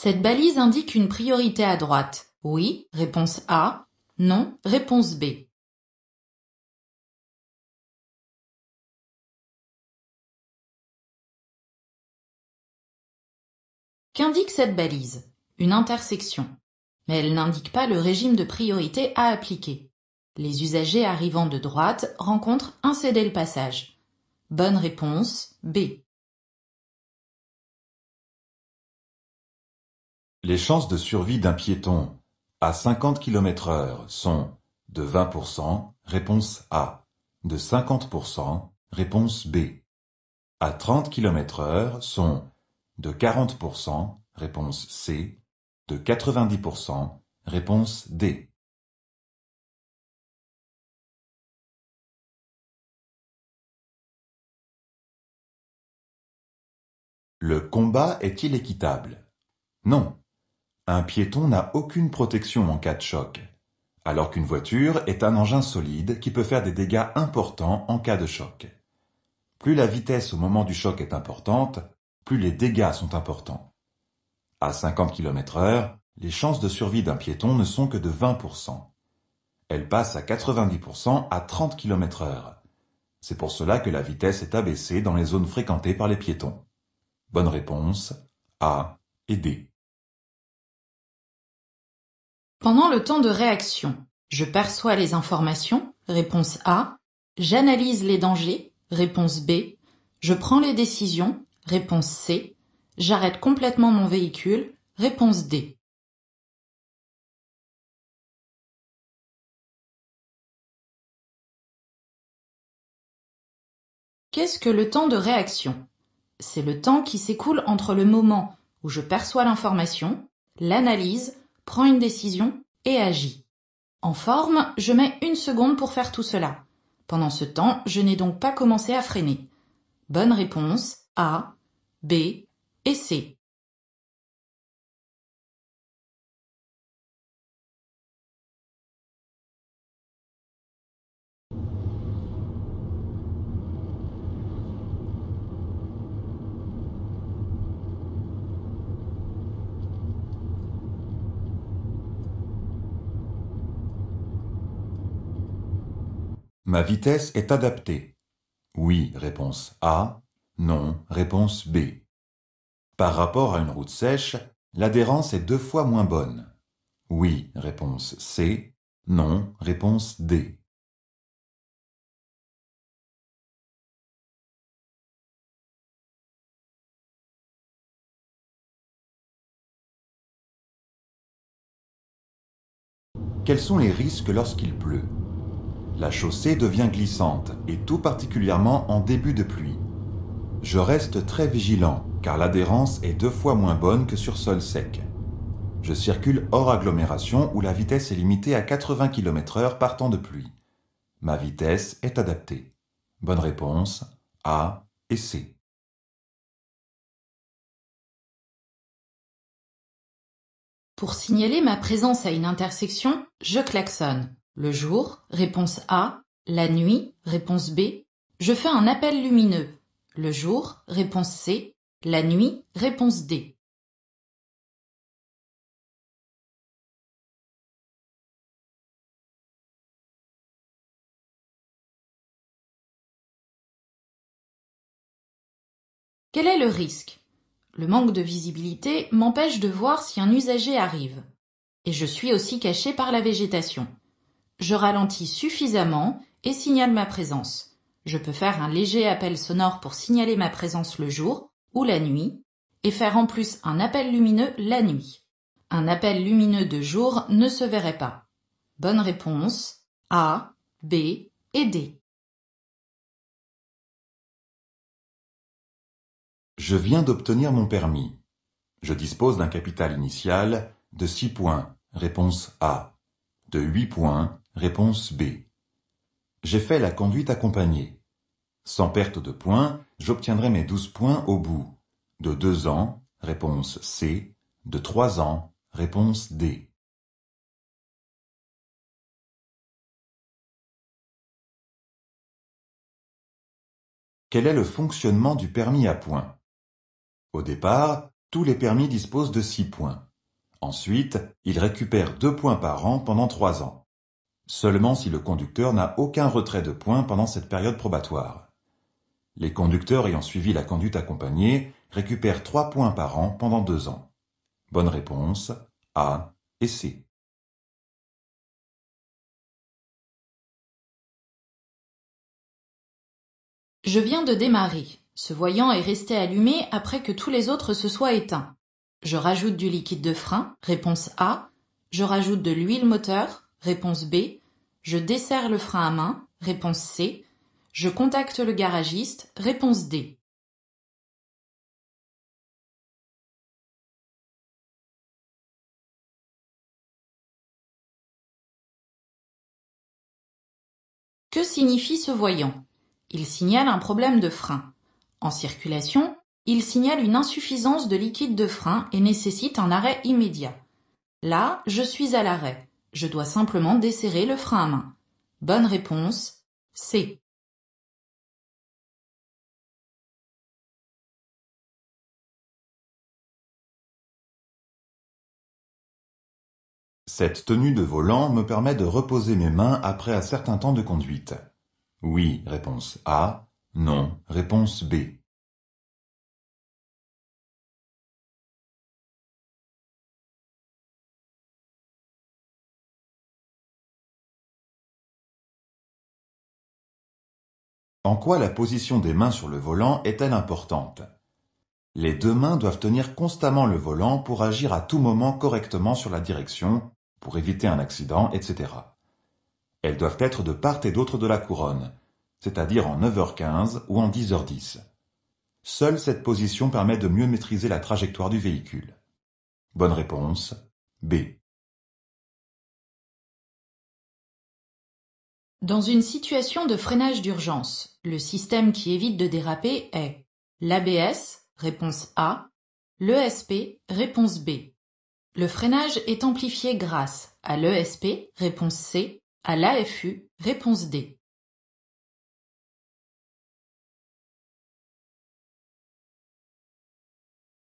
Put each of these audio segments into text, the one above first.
Cette balise indique une priorité à droite. Oui, réponse A. Non, réponse B. Qu'indique cette balise? Une intersection. Mais elle n'indique pas le régime de priorité à appliquer. Les usagers arrivant de droite rencontrent un cédé le passage. Bonne réponse B. Les chances de survie d'un piéton à 50 km/h sont de 20%, réponse A, de 50%, réponse B. À 30 km/h sont de 40%, réponse C, de 90%, réponse D. Le combat est-il équitable? Non. Un piéton n'a aucune protection en cas de choc, alors qu'une voiture est un engin solide qui peut faire des dégâts importants en cas de choc. Plus la vitesse au moment du choc est importante, plus les dégâts sont importants. À 50 km/h, les chances de survie d'un piéton ne sont que de 20%. Elles passent à 90% à 30 km/h. C'est pour cela que la vitesse est abaissée dans les zones fréquentées par les piétons. Bonne réponse, A et D. Pendant le temps de réaction, je perçois les informations, réponse A, j'analyse les dangers, réponse B, je prends les décisions, réponse C, j'arrête complètement mon véhicule, réponse D. Qu'est-ce que le temps de réaction? C'est le temps qui s'écoule entre le moment où je perçois l'information, l'analyse, prends une décision et agis. En forme, je mets 1 seconde pour faire tout cela. Pendant ce temps, je n'ai donc pas commencé à freiner. Bonne réponse A, B et C. Ma vitesse est adaptée. Oui, réponse A. Non, réponse B. Par rapport à une route sèche, l'adhérence est 2 fois moins bonne. Oui, réponse C. Non, réponse D. Quels sont les risques lorsqu'il pleut? La chaussée devient glissante, et tout particulièrement en début de pluie. Je reste très vigilant, car l'adhérence est 2 fois moins bonne que sur sol sec. Je circule hors agglomération où la vitesse est limitée à 80 km/h par temps de pluie. Ma vitesse est adaptée. Bonne réponse, A et C. Pour signaler ma présence à une intersection, je klaxonne. Le jour, réponse A. La nuit, réponse B. Je fais un appel lumineux. Le jour, réponse C. La nuit, réponse D. Quel est le risque? Le manque de visibilité m'empêche de voir si un usager arrive. Et je suis aussi caché par la végétation. Je ralentis suffisamment et signale ma présence. Je peux faire un léger appel sonore pour signaler ma présence le jour ou la nuit, et faire en plus un appel lumineux la nuit. Un appel lumineux de jour ne se verrait pas. Bonne réponse A, B et D. Je viens d'obtenir mon permis. Je dispose d'un capital initial de 6 points, réponse A, de 8 points, réponse B. J'ai fait la conduite accompagnée. Sans perte de points, j'obtiendrai mes 12 points au bout de 2 ans, réponse C, de 3 ans, réponse D. Quel est le fonctionnement du permis à points? Au départ, Tous les permis disposent de 6 points. Ensuite, il récupère 2 points par an pendant 3 ans. Seulement si le conducteur n'a aucun retrait de points pendant cette période probatoire. Les conducteurs ayant suivi la conduite accompagnée récupèrent 3 points par an pendant 2 ans. Bonne réponse A et C. Je viens de démarrer. Ce voyant est resté allumé après que tous les autres se soient éteints. Je rajoute du liquide de frein, réponse A. Je rajoute de l'huile moteur, réponse B. Je desserre le frein à main, réponse C. Je contacte le garagiste, réponse D. Que signifie ce voyant? Il signale un problème de frein. En circulation, il signale une insuffisance de liquide de frein et nécessite un arrêt immédiat. Là, je suis à l'arrêt. Je dois simplement desserrer le frein à main. Bonne réponse, C. Cette tenue de volant me permet de reposer mes mains après un certain temps de conduite. Oui, réponse A. Non, réponse B. En quoi la position des mains sur le volant est-elle importante? Les 2 mains doivent tenir constamment le volant pour agir à tout moment correctement sur la direction, pour éviter un accident, etc. Elles doivent être de part et d'autre de la couronne, c'est-à-dire en 9h15 ou en 10h10. Seule cette position permet de mieux maîtriser la trajectoire du véhicule. Bonne réponse, B. Dans une situation de freinage d'urgence, le système qui évite de déraper est l'ABS, réponse A, l'ESP, réponse B. Le freinage est amplifié grâce à l'ESP, réponse C, à l'AFU, réponse D.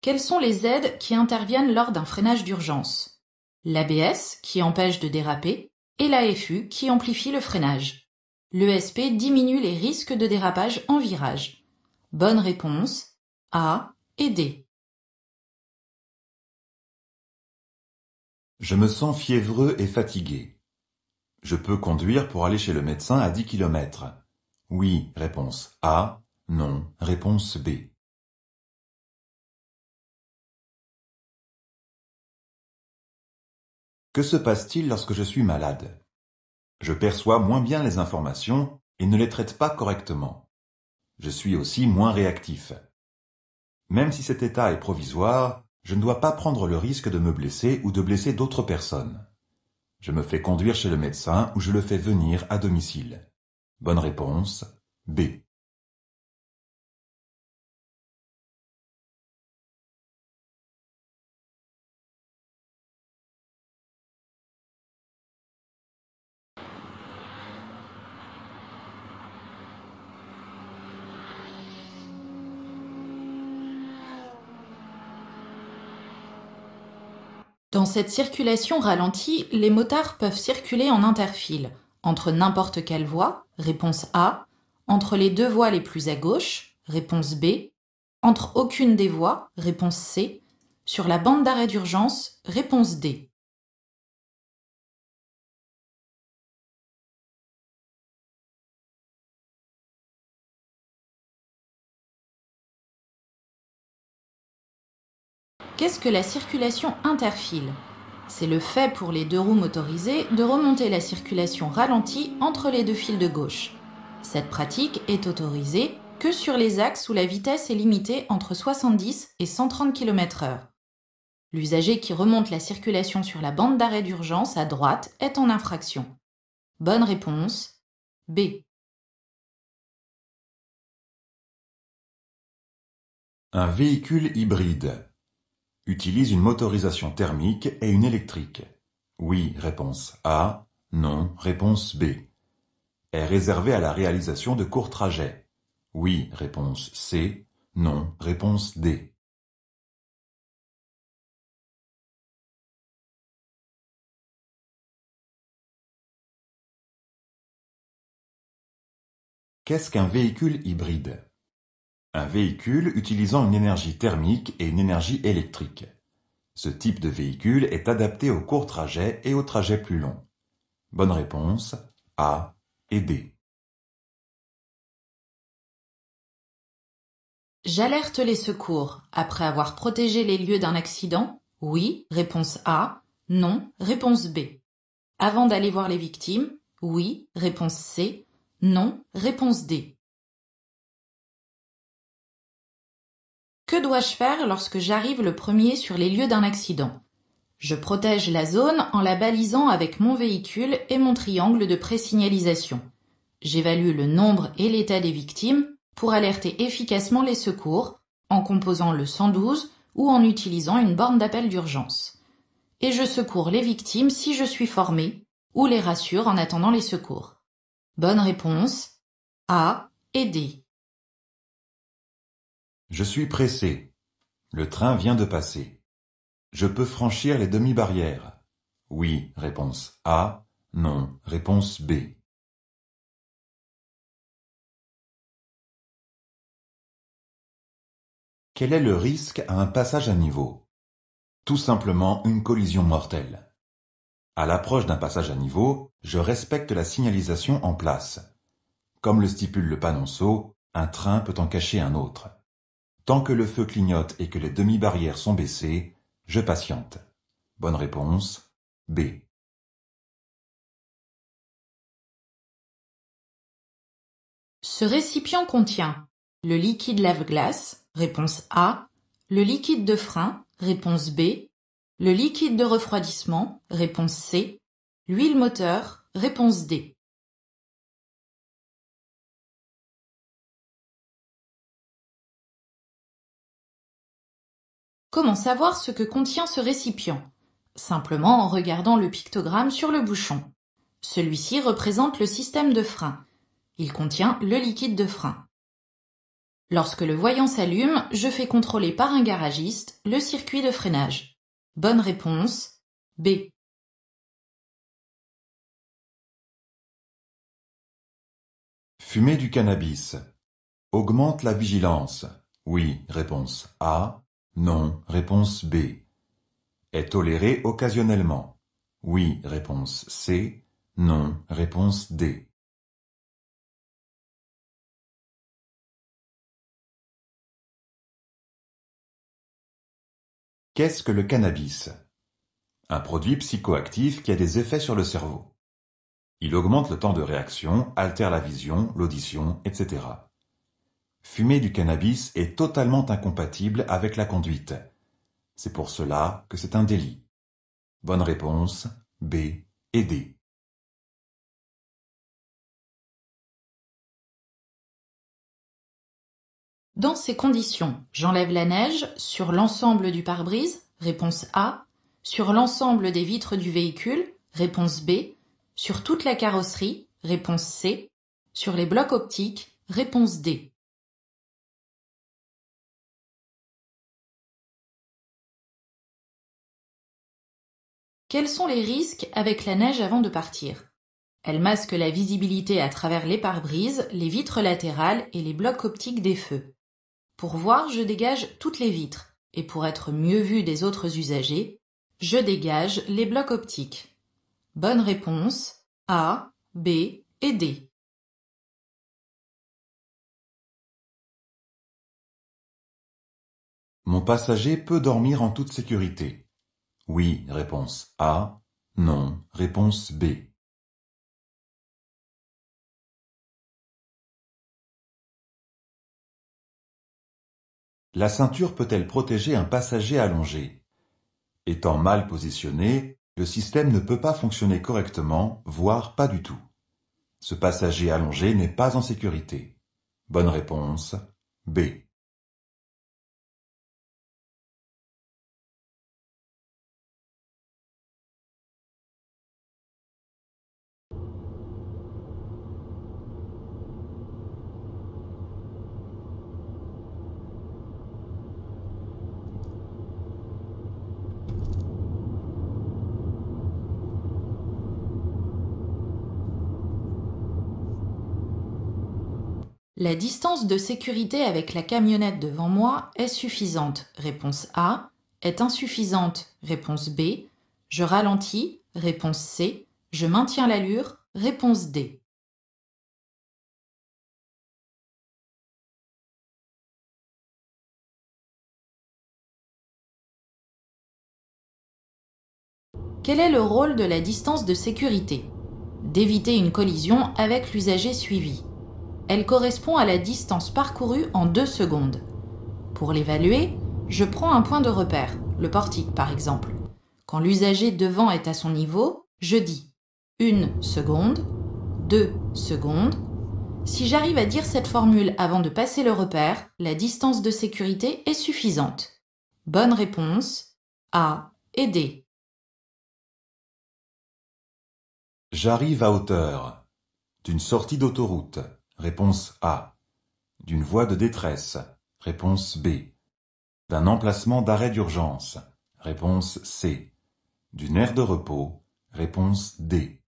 Quelles sont les aides qui interviennent lors d'un freinage d'urgence? L'ABS, qui empêche de déraper, et l'AFU, qui amplifie le freinage. L'ESP diminue les risques de dérapage en virage. Bonne réponse, A et D. Je me sens fiévreux et fatigué. Je peux conduire pour aller chez le médecin à 10 km. Oui, réponse A. Non, réponse B. Que se passe-t-il lorsque je suis malade? Je perçois moins bien les informations et ne les traite pas correctement. Je suis aussi moins réactif. Même si cet état est provisoire, je ne dois pas prendre le risque de me blesser ou de blesser d'autres personnes. Je me fais conduire chez le médecin ou je le fais venir à domicile. Bonne réponse, B. Dans cette circulation ralentie, les motards peuvent circuler en interfile, entre n'importe quelle voie, réponse A, entre les 2 voies les plus à gauche, réponse B, entre aucune des voies, réponse C, sur la bande d'arrêt d'urgence, réponse D. Qu'est-ce que la circulation interfile? C'est le fait pour les 2 roues motorisées de remonter la circulation ralentie entre les 2 fils de gauche. Cette pratique est autorisée que sur les axes où la vitesse est limitée entre 70 et 130 km/h. L'usager qui remonte la circulation sur la bande d'arrêt d'urgence à droite est en infraction. Bonne réponse, B. Un véhicule hybride utilise une motorisation thermique et une électrique. Oui, réponse A. Non, réponse B. Est réservé à la réalisation de courts trajets. Oui, réponse C. Non, réponse D. Qu'est-ce qu'un véhicule hybride? Un véhicule utilisant une énergie thermique et une énergie électrique. Ce type de véhicule est adapté aux courts trajets et aux trajets plus longs. Bonne réponse A et D. J'alerte les secours après avoir protégé les lieux d'un accident? Oui, réponse A. Non, réponse B. Avant d'aller voir les victimes? Oui, réponse C. Non, réponse D. Que dois-je faire lorsque j'arrive le premier sur les lieux d'un accident? Je protège la zone en la balisant avec mon véhicule et mon triangle de présignalisation. J'évalue le nombre et l'état des victimes pour alerter efficacement les secours en composant le 112 ou en utilisant une borne d'appel d'urgence. Et je secours les victimes si je suis formé ou les rassure en attendant les secours. Bonne réponse A et D. Je suis pressé. Le train vient de passer. Je peux franchir les demi-barrières. Oui, réponse A. Non, réponse B. Quel est le risque à un passage à niveau? Tout simplement une collision mortelle. À l'approche d'un passage à niveau, je respecte la signalisation en place. Comme le stipule le panonceau, un train peut en cacher un autre. Tant que le feu clignote et que les demi-barrières sont baissées, je patiente. Bonne réponse B. Ce récipient contient le liquide lave-glace, réponse A, le liquide de frein, réponse B, le liquide de refroidissement, réponse C, l'huile moteur, réponse D. Comment savoir ce que contient ce récipient? Simplement en regardant le pictogramme sur le bouchon. Celui-ci représente le système de frein. Il contient le liquide de frein. Lorsque le voyant s'allume, je fais contrôler par un garagiste le circuit de freinage. Bonne réponse B. Fumer du cannabis. Augmente la vigilance. Oui, réponse A. Non, réponse B. Est toléré occasionnellement. Oui, réponse C. Non, réponse D. Qu'est-ce que le cannabis? Un produit psychoactif qui a des effets sur le cerveau. Il augmente le temps de réaction, altère la vision, l'audition, etc. Fumer du cannabis est totalement incompatible avec la conduite. C'est pour cela que c'est un délit. Bonne réponse B et D. Dans ces conditions, j'enlève la neige sur l'ensemble du pare-brise, réponse A, sur l'ensemble des vitres du véhicule, réponse B, sur toute la carrosserie, réponse C, sur les blocs optiques, réponse D. Quels sont les risques avec la neige avant de partir? Elle masque la visibilité à travers les pare-brises, les vitres latérales et les blocs optiques des feux. Pour voir, je dégage toutes les vitres, et pour être mieux vu des autres usagers, je dégage les blocs optiques. Bonne réponse A, B et D. Mon passager peut dormir en toute sécurité. Oui, réponse A. Non, réponse B. La ceinture peut-elle protéger un passager allongé? Étant mal positionné, le système ne peut pas fonctionner correctement, voire pas du tout. Ce passager allongé n'est pas en sécurité. Bonne réponse B. La distance de sécurité avec la camionnette devant moi est suffisante. Réponse A. Est insuffisante. Réponse B. Je ralentis. Réponse C. Je maintiens l'allure. Réponse D. Quel est le rôle de la distance de sécurité? D'éviter une collision avec l'usager suivi. Elle correspond à la distance parcourue en 2 secondes. Pour l'évaluer, je prends un point de repère, le portique par exemple. Quand l'usager devant est à son niveau, je dis 1 seconde, 2 secondes. Si j'arrive à dire cette formule avant de passer le repère, la distance de sécurité est suffisante. Bonne réponse, A et D. J'arrive à hauteur. D'une sortie d'autoroute. Réponse A. D'une voie de détresse. Réponse B. D'un emplacement d'arrêt d'urgence. Réponse C. D'une aire de repos. Réponse D.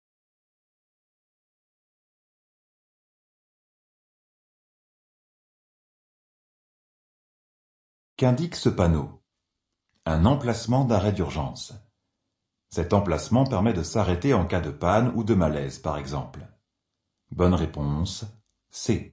Qu'indique ce panneau? Un emplacement d'arrêt d'urgence. Cet emplacement permet de s'arrêter en cas de panne ou de malaise, par exemple. Bonne réponse, C.